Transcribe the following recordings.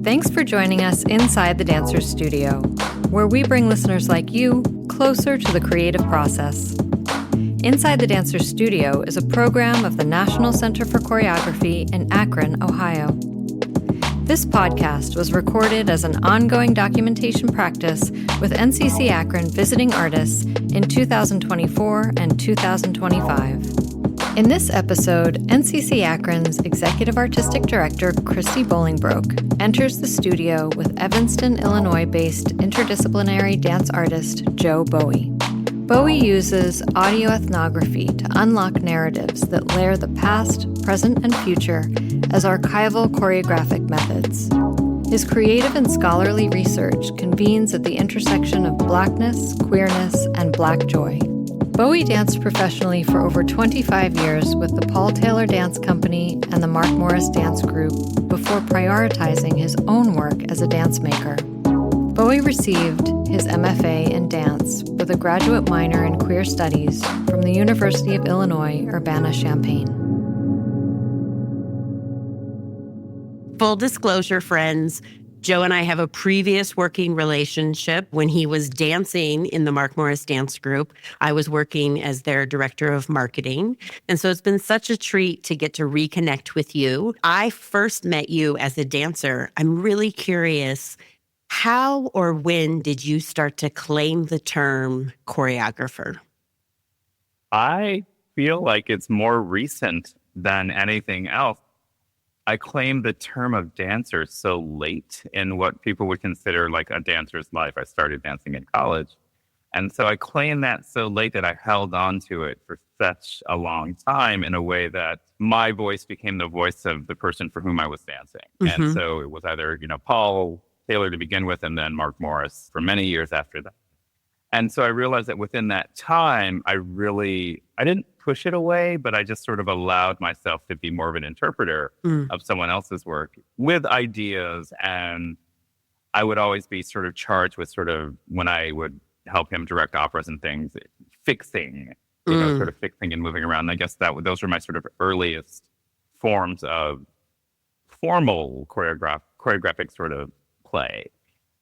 Thanks for joining us inside the Dancer's Studio, where we bring listeners like you closer to the creative process. Inside the Dancer's Studio is a program of the National Center for Choreography in Akron, Ohio. This podcast was recorded as an ongoing documentation practice with NCCAkron visiting artists in 2024 and 2025. In this episode, NCCAkron's Executive Artistic Director, Christy Bolingbroke, enters the studio with Evanston, Illinois-based interdisciplinary dance artist Joe Bowie. Bowie uses autoethnography to unlock narratives that layer the past, present, and future as archival choreographic methods. His creative and scholarly research convenes at the intersection of Blackness, queerness, and Black joy. Bowie danced professionally for over 25 years with the Paul Taylor Dance Company and the Mark Morris Dance Group before prioritizing his own work as a dance maker. Bowie received his MFA in dance with a graduate minor in queer studies from the University of Illinois Urbana-Champaign. Full disclosure, friends, Joe and I have a previous working relationship. When he was dancing in the Mark Morris Dance Group, I was working as their director of marketing. And so it's been such a treat to get to reconnect with you. I first met you as a dancer. I'm really curious, how or when did you start to claim the term choreographer? I feel like it's more recent than anything else. I claimed the term of dancer so late in what people would consider like a dancer's life. I started dancing in college. And so I claimed that so late that I held on to it for such a long time in a way that my voice became the voice of the person for whom I was dancing. Mm-hmm. And so it was either, Paul Taylor to begin with, and then Mark Morris for many years after that. And so I realized that within that time, I didn't push it away, but I just sort of allowed myself to be more of an interpreter of someone else's work with ideas. And I would always be sort of charged with sort of, when I would help him direct operas and things, fixing, sort of fixing and moving around. I guess those were my sort of earliest forms of formal choreographic sort of play.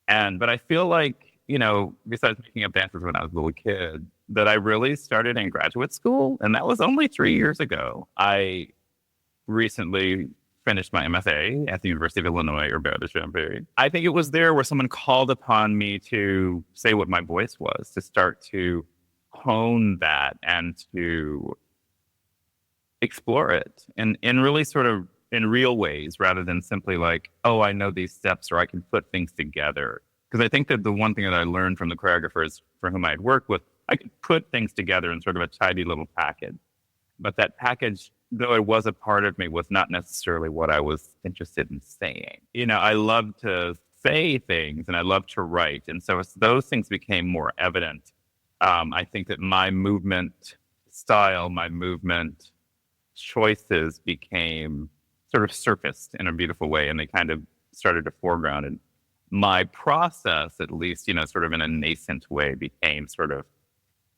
But I feel like, besides making up dances when I was a little kid, that I really started in graduate school, and that was only 3 years ago. I recently finished my MFA at the University of Illinois Urbana-Champaign. I think it was there where someone called upon me to say what my voice was, to start to hone that and to explore it in really sort of in real ways, rather than simply like, oh, I know these steps or I can put things together. Because I think that the one thing that I learned from the choreographers for whom I'd worked with, I could put things together in sort of a tidy little package. But that package, though it was a part of me, was not necessarily what I was interested in saying. I love to say things and I love to write. And so as those things became more evident, I think that my movement style, my movement choices became sort of surfaced in a beautiful way, and they kind of started to foreground. And my process, at least, sort of in a nascent way, became sort of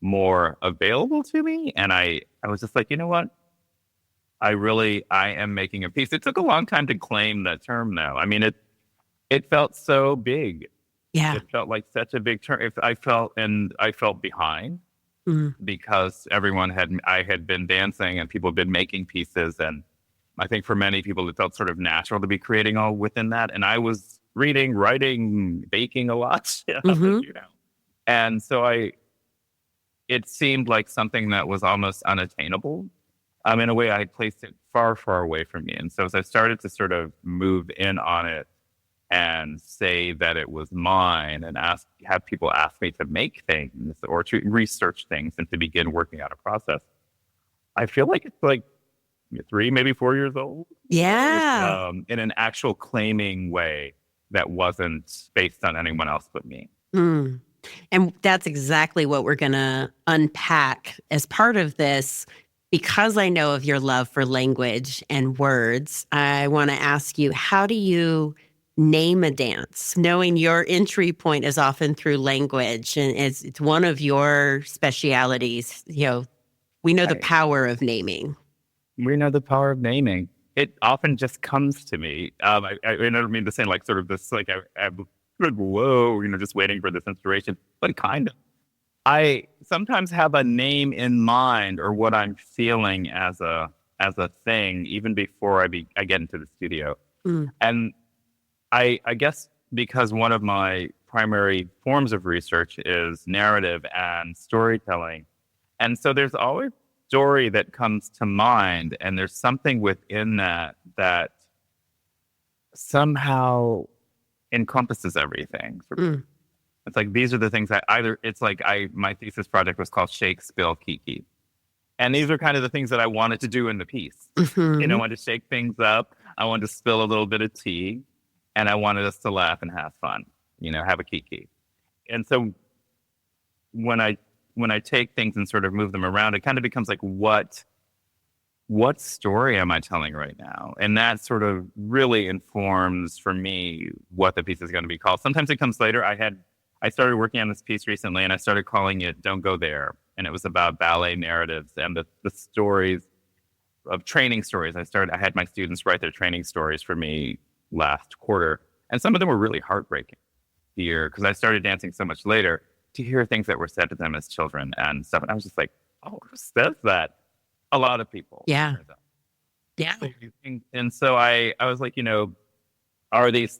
more available to me. And I was just like, you know what? I am making a piece. It took a long time to claim that term though. I mean, it felt so big. Yeah. It felt like such a big term. I felt behind because I had been dancing and people had been making pieces. And I think for many people, it felt sort of natural to be creating all within that. And I was reading, writing, baking a lot, And so it seemed like something that was almost unattainable. In a way, I placed it far, far away from me. And so as I started to sort of move in on it and say that it was mine and have people ask me to make things or to research things and to begin working out a process, I feel like it's like 3, maybe 4 years old. Yeah. In an actual claiming way that wasn't based on anyone else but me. And that's exactly what we're going to unpack as part of this. Because I know of your love for language and words, I want to ask you, how do you name a dance? Knowing your entry point is often through language, and it's one of your specialities. We know the power of naming. We know the power of naming. it often just comes to me. I don't mean to say like sort of this, like I'm whoa, just waiting for this inspiration, but kind of. I sometimes have a name in mind or what I'm feeling as a thing even before I get into the studio. And I guess because one of my primary forms of research is narrative and storytelling. And so there's always a story that comes to mind, and there's something within that somehow encompasses everything. It's like, these are the things that my thesis project was called Shake, Spill, Kiki. And these are kind of the things that I wanted to do in the piece. I wanted to shake things up. I wanted to spill a little bit of tea, and I wanted us to laugh and have fun, have a kiki. And so when I take things and sort of move them around, it kind of becomes like, what story am I telling right now? And that sort of really informs for me what the piece is going to be called. Sometimes it comes later. I started working on this piece recently, and I started calling it Don't Go There. And it was about ballet narratives and the stories of training stories. I had my students write their training stories for me last quarter. And some of them were really heartbreaking here, because I started dancing so much later, to hear things that were said to them as children and stuff. And I was just like, oh, who says that? A lot of people. Yeah. Yeah. And so I was like, are these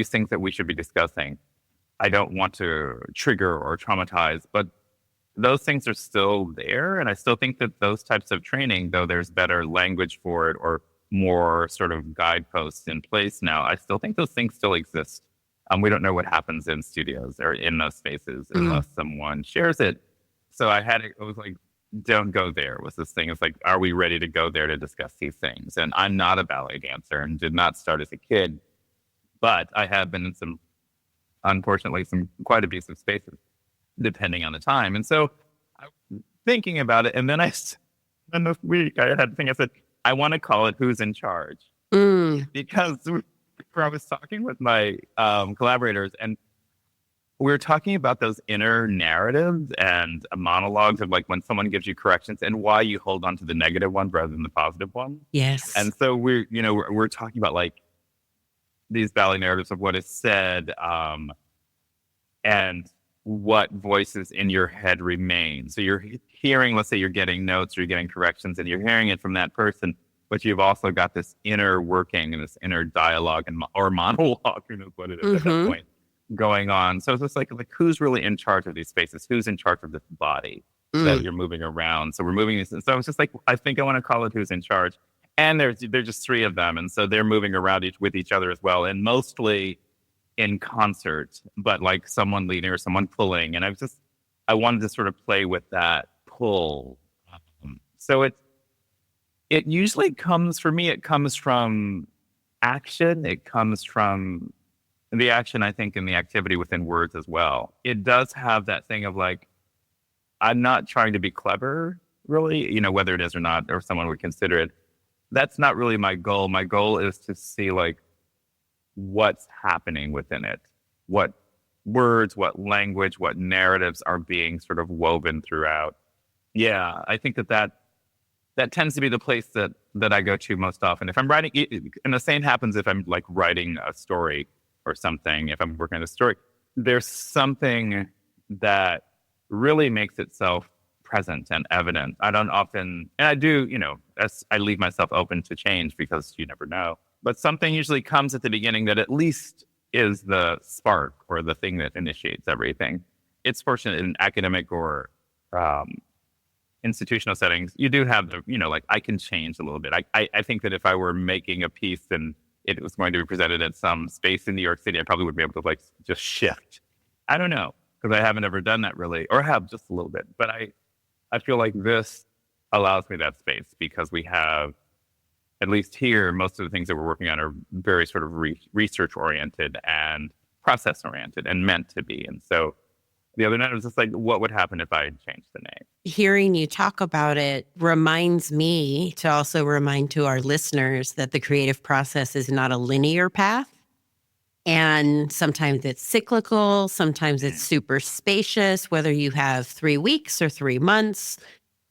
things that we should be discussing? I don't want to trigger or traumatize, but those things are still there. And I still think that those types of training, though there's better language for it or more sort of guideposts in place now, I still think those things still exist. We don't know what happens in studios or in those spaces unless someone shares it. So it was like, don't go there was this thing. It's like, are we ready to go there to discuss these things? And I'm not a ballet dancer and did not start as a kid, but I have been in unfortunately, some quite abusive spaces, depending on the time. And so I was thinking about it. And then this week I had a thing. I said, I want to call it Who's in Charge? Because I was talking with my collaborators, and we were talking about those inner narratives and monologues of like when someone gives you corrections and why you hold on to the negative one rather than the positive one. Yes. And so we're talking about like these ballet narratives of what is said, and what voices in your head remain. So you're hearing, let's say you're getting notes or you're getting corrections, and you're hearing it from that person, but you've also got this inner working and this inner dialogue or monologue, who knows what it is at that point, going on. So it's just like who's really in charge of these spaces? Who's in charge of this body that you're moving around? So we're moving these. So it's just like, I think I want to call it Who's in Charge. And there's just three of them. And so they're moving around with each other as well. And mostly in concert, but like someone leading or someone pulling. And I wanted to sort of play with that pull. So it usually comes, for me, it comes from action. It comes from the action, I think, and the activity within words as well. It does have that thing of like, I'm not trying to be clever, really, whether it is or not, or someone would consider it. That's not really my goal. My goal is to see like what's happening within it, what words, what language, what narratives are being sort of woven throughout. Yeah, I think that tends to be the place that I go to most often. If I'm writing, and the same happens if I'm like writing a story or something, if I'm working on a story, there's something that really makes itself present and evident. I don't often, and I do, I leave myself open to change because you never know. But something usually comes at the beginning that at least is the spark or the thing that initiates everything. It's fortunate in academic or institutional settings, you do have the, I can change a little bit. I think that if I were making a piece and it was going to be presented at some space in New York City, I probably would be able to just shift. I don't know, because I haven't ever done that really, or have just a little bit. But I feel like this allows me that space because we have, at least here, most of the things that we're working on are very sort of research-oriented and process-oriented and meant to be. And so the other night it was just like, what would happen if I changed the name? Hearing you talk about it reminds me to also remind to our listeners that the creative process is not a linear path. And sometimes it's cyclical, sometimes it's super spacious, whether you have 3 weeks or 3 months.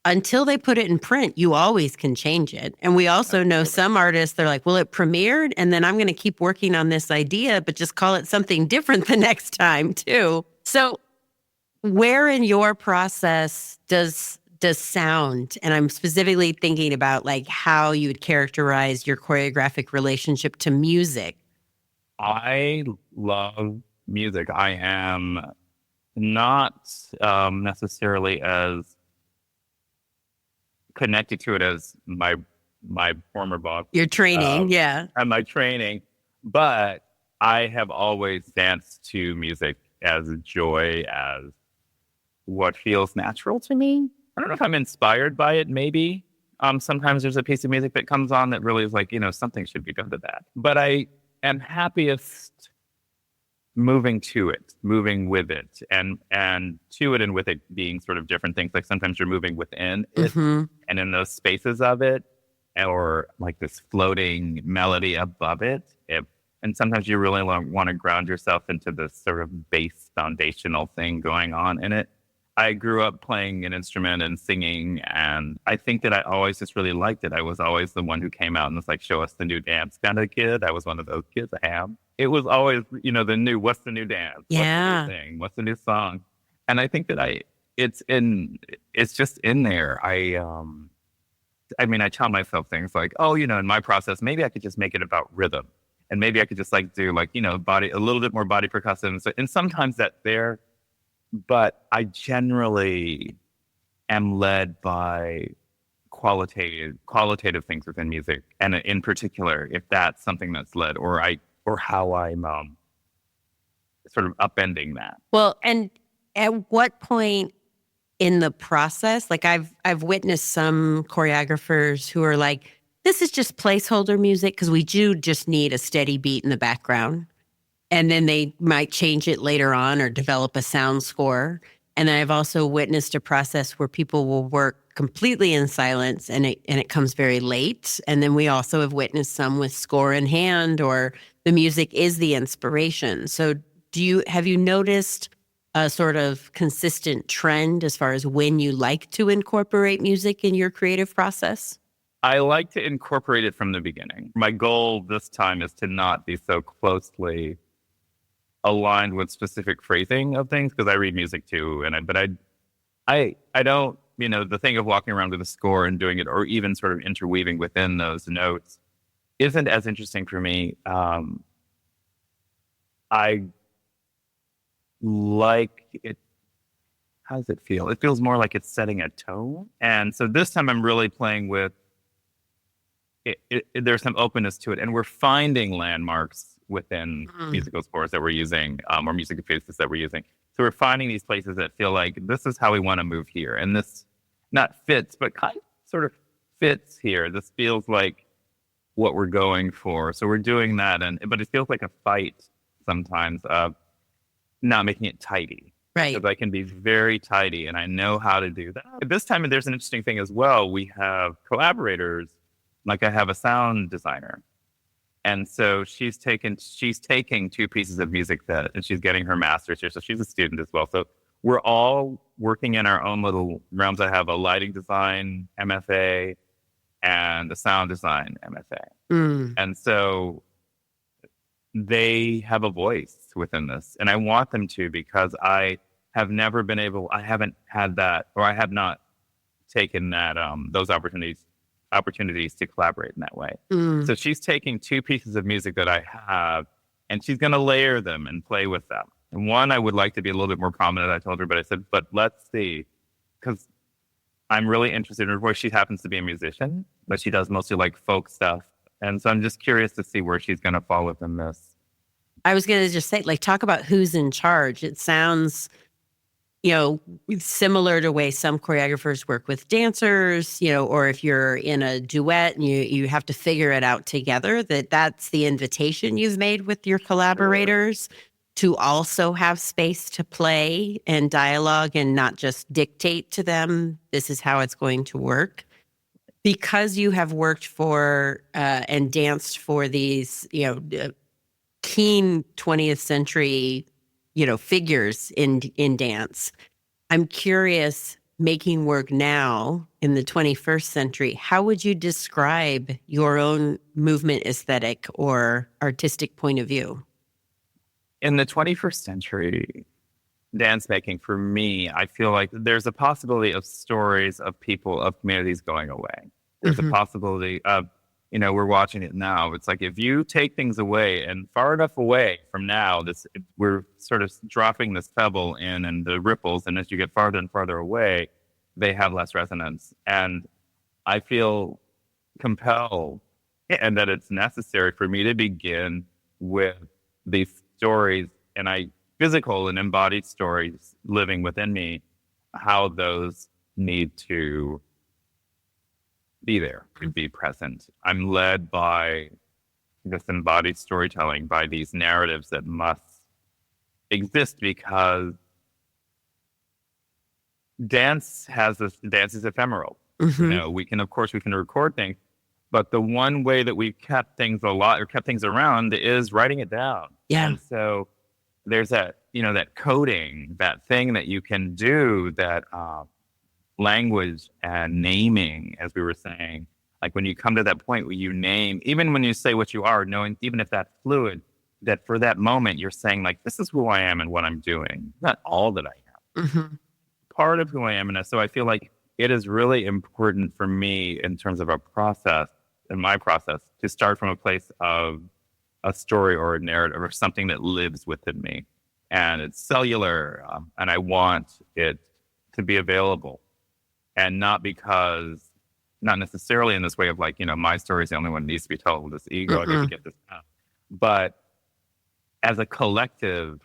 until they put it in print, you always can change it. And we also know some artists, they're like, well, it premiered, and then I'm going to keep working on this idea, but just call it something different the next time too. So where in your process does sound, and I'm specifically thinking about like how you would characterize your choreographic relationship to music? I love music. I am not necessarily as connected to it as my former boss. Your training, yeah. And my training. But I have always danced to music as a joy, as what feels natural to me. I don't know if I'm inspired by it, maybe. Sometimes there's a piece of music that comes on that really is like, something should be done to that. But I am happiest moving to it, moving with it, and to it and with it being sort of different things. Like sometimes you're moving within it and in those spaces of it, or like this floating melody above it. And sometimes you really want to ground yourself into this sort of base foundational thing going on in it. I grew up playing an instrument and singing, and I think that I always just really liked it. I was always the one who came out and was like, show us the new dance kind of kid. I was one of those kids. I am. It was always, what's the new dance? Yeah. What's the new thing? What's the new song? And I think that it's just in there. I tell myself things like, in my process, maybe I could just make it about rhythm. And maybe I could just do body, a little bit more body percussive. And sometimes that's there. But I generally am led by qualitative things within music, and in particular, if that's something that's led, or how I'm sort of upending that. Well, and at what point in the process, like I've witnessed some choreographers who are like, this is just placeholder music because we do just need a steady beat in the background. And then they might change it later on or develop a sound score. And then I've also witnessed a process where people will work completely in silence and it comes very late. And then we also have witnessed some with score in hand, or the music is the inspiration. So have you noticed a sort of consistent trend as far as when you like to incorporate music in your creative process? I like to incorporate it from the beginning. My goal this time is to not be so closely aligned with specific phrasing of things, because I read music too, but I don't, the thing of walking around with a score and doing it, or even sort of interweaving within those notes, isn't as interesting for me. I like it. How does it feel? It feels more like it's setting a tone, and so this time I'm really playing with it. There's some openness to it, and we're finding landmarks within musical scores that we're using, or music pieces that we're using. So we're finding these places that feel like this is how we want to move here. And this not fits, but kind of sort of fits here. This feels like what we're going for. So we're doing that. But it feels like a fight sometimes of not making it tidy. Right. Because I can be very tidy, and I know how to do that. At this time, there's an interesting thing as well. We have collaborators. Like I have a sound designer. And so she's taking two pieces of music and she's getting her master's here. So she's a student as well. So we're all working in our own little realms. I have a lighting design MFA and a sound design MFA. And so they have a voice within this. And I want them to, because I have haven't had that, or I have not taken that, those opportunities to collaborate in that way. So she's taking two pieces of music that I have, and she's going to layer them and play with them. And one, I would like to be a little bit more prominent, I told her, but I said, but let's see, because I'm really interested in her voice. She happens to be a musician, but she does mostly like folk stuff. And so I'm just curious to see where she's going to fall within this. I was going to just say, talk about who's in charge. It sounds similar to the way some choreographers work with dancers, or if you're in a duet and you have to figure it out together, that's the invitation you've made with your collaborators to also have space to play and dialogue and not just dictate to them, this is how it's going to work. Because you have worked for and danced for these, keen 20th century figures in dance. I'm curious, making work now in the 21st century, how would you describe your own movement aesthetic or artistic point of view? In the 21st century, dance making, for me, I feel like there's a possibility of stories of people, of communities going away. There's a possibility of, we're watching it now. It's like if you take things away and far enough away from now, we're sort of dropping this pebble in and the ripples, and as you get farther and farther away, they have less resonance. And I feel compelled and that it's necessary for me to begin with these stories and physical and embodied stories living within me, how those need to be there, to be present. I'm led by this embodied storytelling, by these narratives that must exist because dance is ephemeral. We can record things, but the one way that we've kept things around is writing it down. Yeah. And so there's that coding, that thing that you can do, that language and naming, as we were saying, like when you come to that point where you name, even when you say what you are, knowing, even if that's fluid, that for that moment you're saying like, this is who I am and what I'm doing, not all that I am, part of who I am. And so I feel like it is really important for me in terms of my process, to start from a place of a story or a narrative or something that lives within me, and it's cellular, and I want it to be available. And not necessarily in this way of like, my story is the only one that needs to be told, this ego, I get to get this out. But as a collective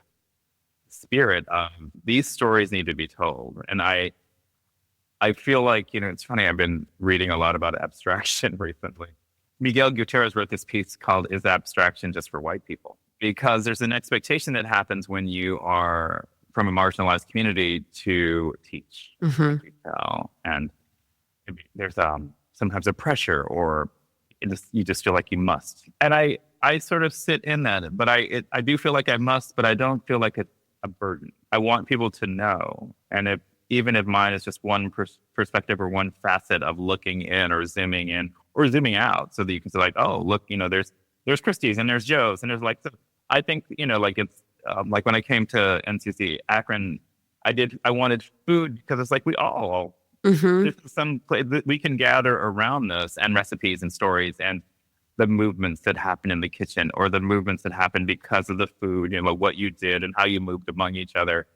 spirit, these stories need to be told. And I feel like, it's funny, I've been reading a lot about abstraction recently. Miguel Gutierrez wrote this piece called "Is Abstraction Just for White People?" Because there's an expectation that happens when you are from a marginalized community to teach. And there's sometimes a pressure, or you just feel like you must. And I sort of sit in that, but I do feel like I must, but I don't feel like it's a burden. I want people to know. And even if mine is just one perspective or one facet of looking in or zooming out, so that you can say like, oh, look, there's Christy's and there's Joe's, and there's like, so I think, like it's, like when I came to NCCAkron, I wanted food because it's like this is some place that we can gather around this, and recipes and stories and the movements that happen in the kitchen, or the movements that happen because of the food, what you did and how you moved among each other.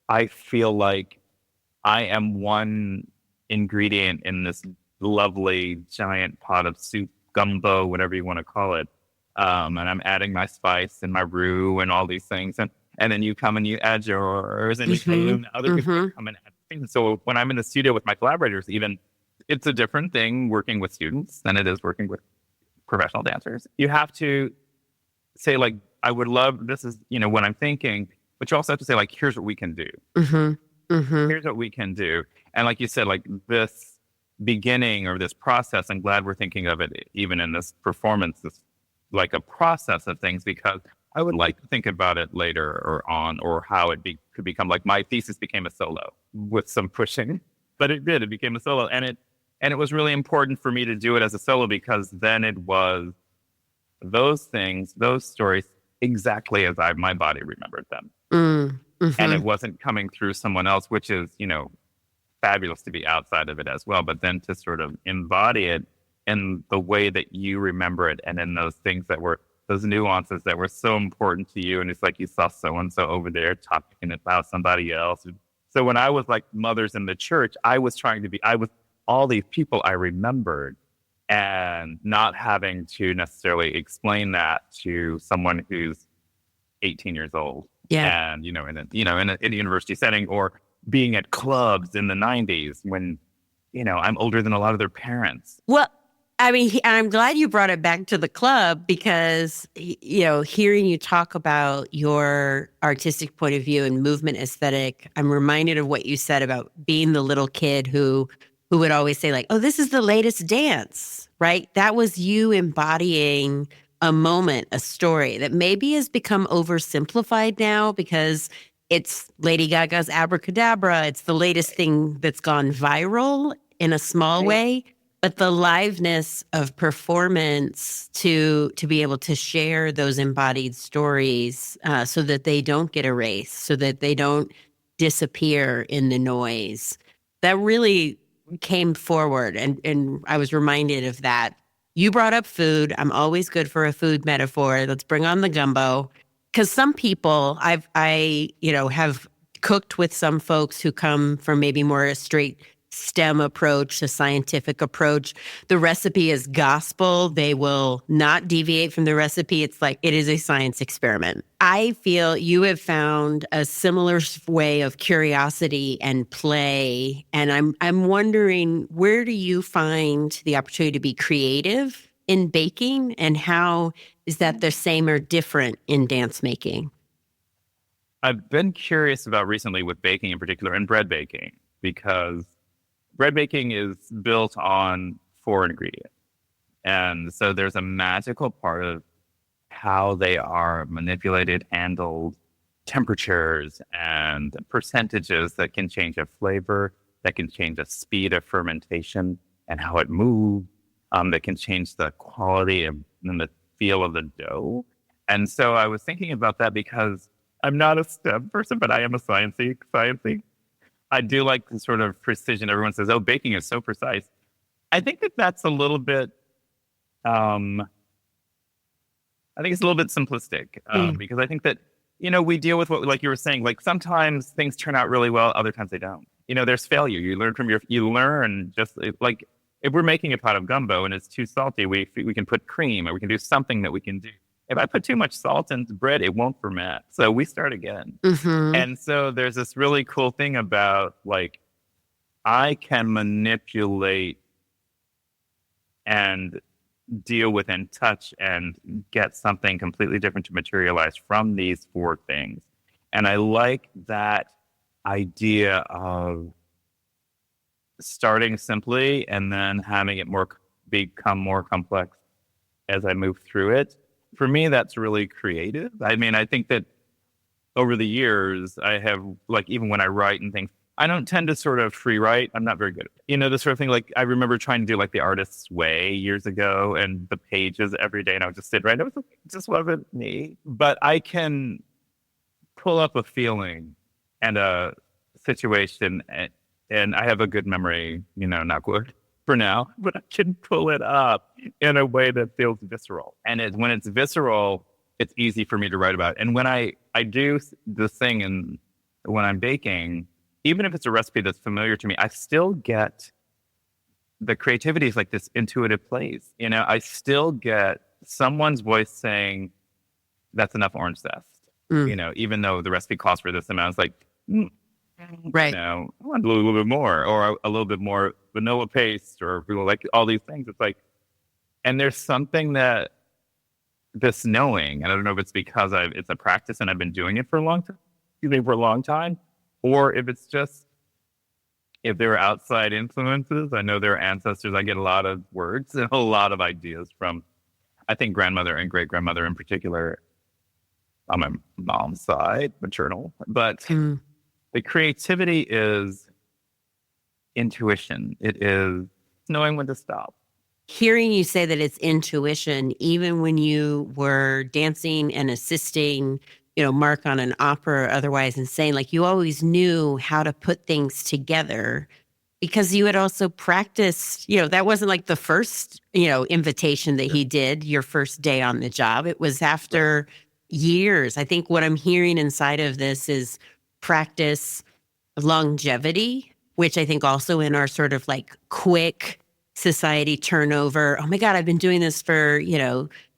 I feel like I am one ingredient in this lovely giant pot of soup, gumbo, whatever you want to call it. And I'm adding my spice and my roux and all these things. And then you come and you add yours, and other people come and add things. So when I'm in the studio with my collaborators, even, it's a different thing working with students than it is working with professional dancers. You have to say like, I would love, this is, what I'm thinking, but you also have to say like, here's what we can do. Here's what we can do. And like you said, like this beginning or this process, I'm glad we're thinking of it even in this performance, this like a process of things, because I would like to think about it later or on, or how it could become, like my thesis became a solo with some pushing, but it became a solo. And it was really important for me to do it as a solo, because then it was those things, those stories, exactly as my body remembered them. And it wasn't coming through someone else, which is, fabulous to be outside of it as well, but then to sort of embody it in the way that you remember it, and in those things that were, those nuances that were so important to you. And it's like you saw so-and-so over there talking about somebody else. So when I was like mothers in the church, I was all these people I remembered, and not having to necessarily explain that to someone who's 18 years old. Yeah. And, in a university setting, or being at clubs in the 90s when, I'm older than a lot of their parents. Well, I mean, I'm glad you brought it back to the club, because, hearing you talk about your artistic point of view and movement aesthetic, I'm reminded of what you said about being the little kid who would always say like, oh, this is the latest dance, right? That was you embodying a moment, a story that maybe has become oversimplified now, because It's Lady Gaga's Abracadabra. It's the latest thing that's gone viral in a small way. But the liveness of performance to be able to share those embodied stories so that they don't get erased, so that they don't disappear in the noise, that really came forward. And I was reminded of that. You brought up food. I'm always good for a food metaphor. Let's bring on the gumbo. Because some people, I have cooked with some folks who come from maybe more a straight STEM approach, a scientific approach. The recipe is gospel. They will not deviate from the recipe. It's like it is a science experiment. I feel you have found a similar way of curiosity and play. And I'm wondering, where do you find the opportunity to be creative in baking, and how is that the same or different in dance making? I've been curious about recently with baking in particular, and bread baking, because bread baking is built on 4 ingredients. And so there's a magical part of how they are manipulated, handled, temperatures and percentages that can change a flavor, that can change the speed of fermentation and how it moves, that can change the quality and the feel of the dough. And so I was thinking about that because I'm not a STEM person, but I am a sciencey. I do like the sort of precision. Everyone says, oh, baking is so precise. I think that that's a little bit, I think it's a little bit simplistic because I think that, we deal with what, like you were saying, like sometimes things turn out really well, other times they don't. There's failure. You learn just like if we're making a pot of gumbo and it's too salty, we can put cream, or we can do something that we can do. If I put too much salt into bread, it won't ferment. So we start again. Mm-hmm. And so there's this really cool thing about like, I can manipulate and deal with and touch and get something completely different to materialize from these 4 things. And I like that idea of starting simply and then having it become more complex as I move through it. For me, that's really creative. I mean, I think that over the years, I have, like, even when I write and things, I don't tend to sort of free write. I'm not very good at it. The sort of thing, like, I remember trying to do, like, The Artist's Way years ago, and the pages every day, and I would just sit right. It just wasn't me. But I can pull up a feeling and a situation, and I have a good memory, not good for now, but I can pull it up in a way that feels visceral. And when it's visceral, it's easy for me to write about. And when I do this thing, and when I'm baking, even if it's a recipe that's familiar to me, I still get the creativity is like this intuitive place. I still get someone's voice saying, that's enough orange zest. Even though the recipe calls for this amount, it's like, right. I want a little bit more, or a little bit more vanilla paste, or like all these things. It's like, and there's something that this knowing, and I don't know if it's because it's a practice and I've been doing it for a long time, or if it's just, if there are outside influences. I know there are ancestors. I get a lot of words and a lot of ideas from, I think, grandmother and great grandmother in particular, on my mom's side, maternal, but the creativity is intuition. It is knowing when to stop. Hearing you say that it's intuition, even when you were dancing and assisting, Mark on an opera or otherwise, and saying like you always knew how to put things together because you had also practiced, that wasn't like the first, invitation that he did your first day on the job. It was after years. I think what I'm hearing inside of this is practice, longevity, which I think also in our sort of like quick society turnover. Oh my God, I've been doing this for,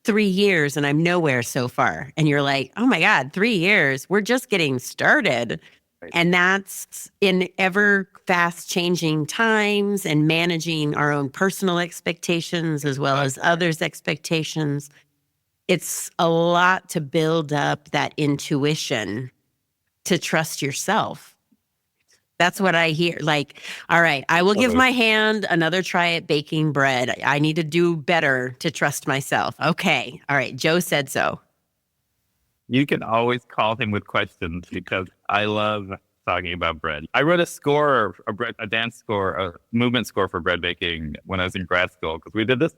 3 years and I'm nowhere so far. And you're like, oh my God, 3 years, we're just getting started. Right. And that's in ever fast changing times and managing our own personal expectations as well as others' expectations. It's a lot to build up that intuition to trust yourself. That's what I hear. Like, all right, I will give my hand another try at baking bread. I need to do better to trust myself. Okay. All right. Joe said so. You can always call him with questions because I love talking about bread. I wrote a dance score, a movement score for bread baking when I was in grad school because we did this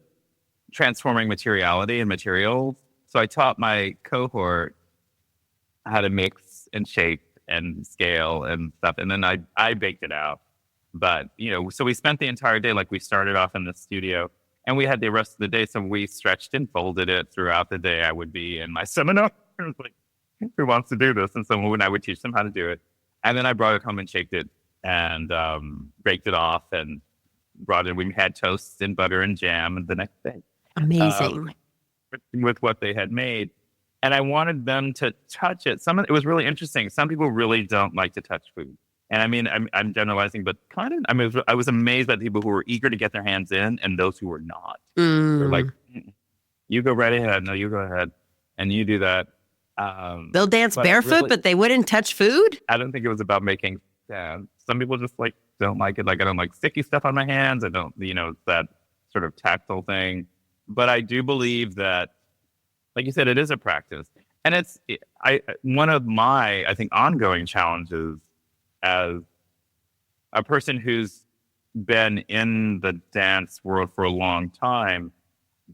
transforming materiality and materials. So I taught my cohort how to mix and shape and scale and stuff. And then I baked it out. But, so we spent the entire day, like we started off in the studio and we had the rest of the day. So we stretched and folded it throughout the day. I would be in my seminar. I was like, who wants to do this? And so when I would teach them how to do it. And then I brought it home and shaped it and baked it off and brought it. We had toasts and butter and jam the next day. Amazing. With what they had made. And I wanted them to touch it. It was really interesting. Some people really don't like to touch food. And I mean, I'm generalizing, but I was amazed by the people who were eager to get their hands in and those who were not. They're like, you go right ahead. No, you go ahead. And you do that. They'll dance barefoot, but they wouldn't touch food? I don't think it was about making sense. Some people just don't like it. Like, I don't like sticky stuff on my hands. I don't, that sort of tactile thing. But I do believe that, like you said, it is a practice. And one of my, I think, ongoing challenges as a person who's been in the dance world for a long time,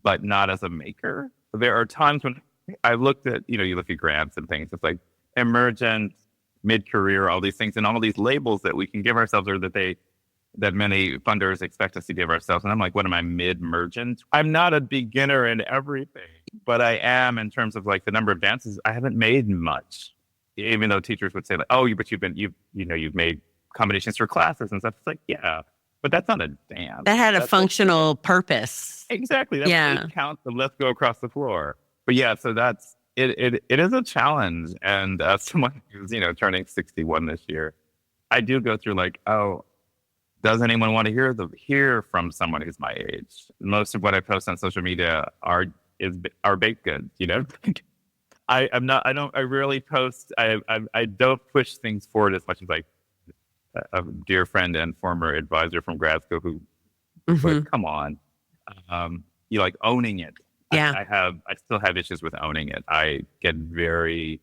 but not as a maker. There are times when I looked at, you look at grants and things. It's like emergent, mid-career, all these things, and all these labels that we can give ourselves or that many funders expect us to give ourselves. And I'm like, what am I, mid-mergent? I'm not a beginner in everything, but I am in terms of like the number of dances. I haven't made much, even though teachers would say like, oh, but you've made combinations for classes and stuff. It's like, yeah, but that's not a dance. That had a functional purpose. Exactly. That counts the let's go across the floor. But yeah, so that's, it is a challenge. And as someone who's, turning 61 this year, I do go through like, oh, does anyone want to hear from someone who's my age? Most of what I post on social media are baked goods, I rarely post. I don't push things forward as much as like a dear friend and former advisor from grad school who, like, come on, you like owning it. Yeah, I still have issues with owning it. I get very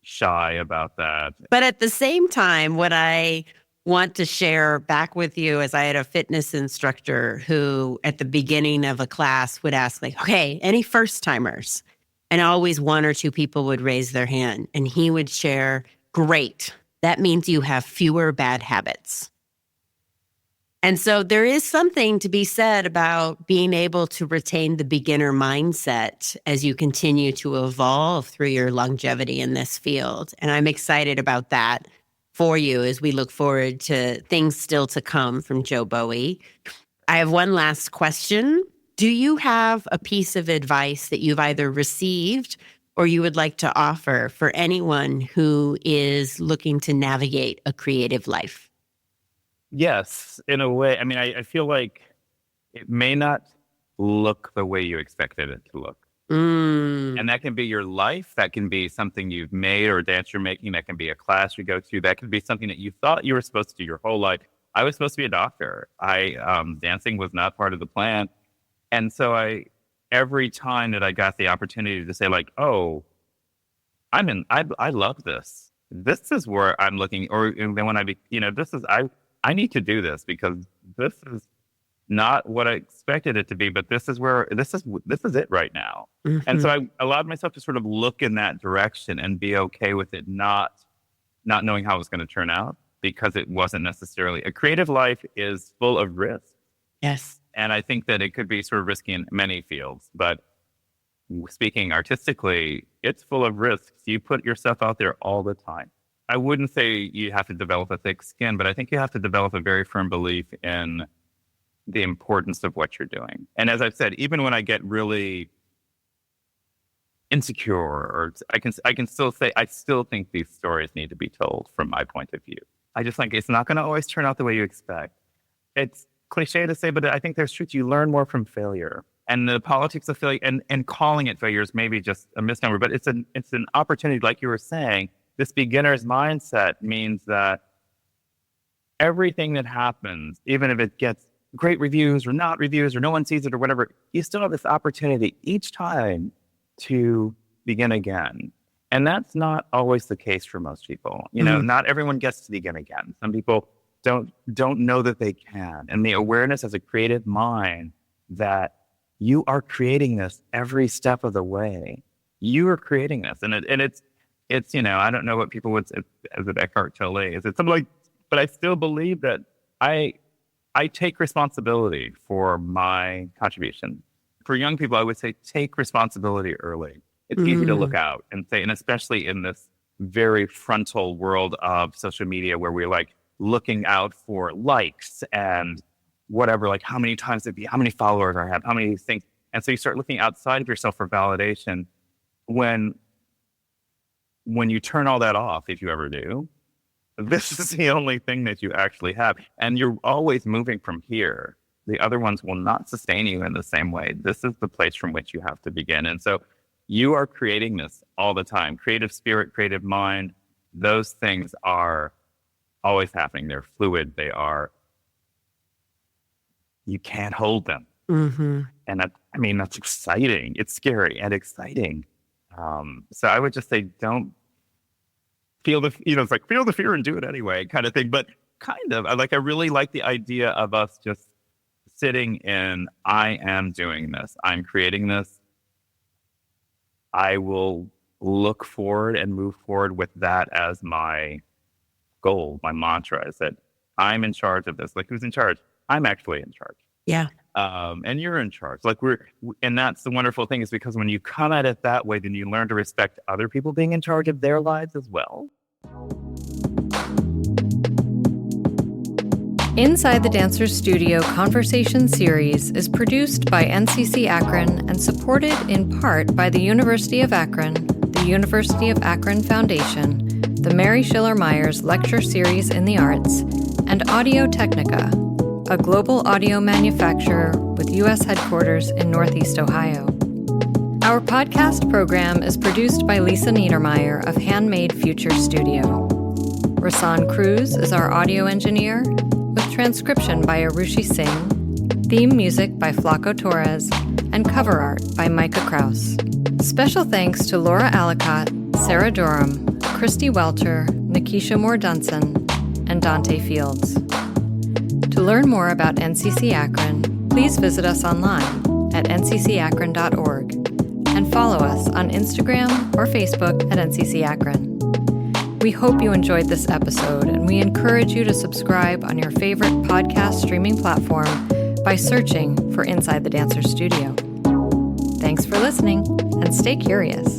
shy about that. But at the same time, what I want to share back with you is I had a fitness instructor who at the beginning of a class would ask like, okay, any first timers? And always one or two people would raise their hand and he would share, great, that means you have fewer bad habits. And so there is something to be said about being able to retain the beginner mindset as you continue to evolve through your longevity in this field. And I'm excited about that for you as we look forward to things still to come from Joe Bowie. I have one last question. Do you have a piece of advice that you've either received or you would like to offer for anyone who is looking to navigate a creative life? Yes, in a way. I mean, I feel like it may not look the way you expected it to look. And that can be your life. That can be something you've made or a dance you're making. That can be a class you go to. That can be something that you thought you were supposed to do your whole life. I was supposed to be a doctor. Dancing was not part of the plan. And so every time that I got the opportunity to say like, oh, I love this. This is where I'm looking. Or then when I need to do this because this is not what I expected it to be, but this is it right now. And so I allowed myself to sort of look in that direction and be okay with it, not knowing how it was going to turn out because it wasn't necessarily. A creative life is full of risk. Yes. And I think that it could be sort of risky in many fields, but speaking artistically, it's full of risks. You put yourself out there all the time. I wouldn't say you have to develop a thick skin, but I think you have to develop a very firm belief in the importance of what you're doing. And as I've said, even when I get really insecure, or I can still say, I still think these stories need to be told from my point of view. I just think it's not going to always turn out the way you expect. It's cliche to say, but I think there's truth. You learn more from failure. And the politics of failure and calling it failure is maybe just a misnomer, but it's an opportunity, like you were saying. This beginner's mindset means that everything that happens, even if it gets great reviews or not reviews or no one sees it or whatever, you still have this opportunity each time to begin again. And that's not always the case for most people. Not everyone gets to begin again. Some people don't know that they can. And the awareness as a creative mind that you are creating this every step of the way. You are creating this. And it's I don't know what people would say as an Eckhart Tolle. Is it something like, but I still believe that I take responsibility for my contribution. For young people, I would say take responsibility early. It's easy to look out and say, and especially in this very frontal world of social media where we're like looking out for likes and whatever, like how many times it be, how many followers I have, how many things. And so you start looking outside of yourself for validation when you turn all that off, if you ever do. This is the only thing that you actually have. And you're always moving from here. The other ones will not sustain you in the same way. This is the place from which you have to begin. And so you are creating this all the time. Creative spirit, creative mind, those things are always happening. They're fluid. You can't hold them. Mm-hmm. And that's exciting. It's scary and exciting. So I would just say, don't feel it's like feel the fear and do it anyway kind of thing. But kind of, I really like the idea of us just sitting in, I am doing this. I'm creating this. I will look forward and move forward with that as my goal, my mantra is that I'm in charge of this. Like, who's in charge? I'm actually in charge. Yeah. And you're in charge. Like and that's the wonderful thing is because when you come at it that way, then you learn to respect other people being in charge of their lives as well. Inside the Dancers Studio Conversation Series is produced by NCCAkron and supported in part by the University of Akron, the University of Akron Foundation, the Mary Schiller Myers Lecture Series in the Arts, and Audio-Technica, a global audio manufacturer with U.S. headquarters in Northeast Ohio. Our podcast program is produced by Lisa Niedermeyer of Handmade Future Studio. Rahsaan Cruz is our audio engineer, with transcription by Arushi Singh, theme music by Flaco Torres, and cover art by Micah Kraus. Special thanks to Laura Alicott, Sarah Durham, Christy Welter, Nikisha Moore-Dunson, and Dante Fields. To learn more about NCCAkron, please visit us online at nccakron.org and follow us on Instagram or Facebook at NCCAkron. We hope you enjoyed this episode, and we encourage you to subscribe on your favorite podcast streaming platform by searching for Inside the Dancers Studio. Thanks for listening, and stay curious.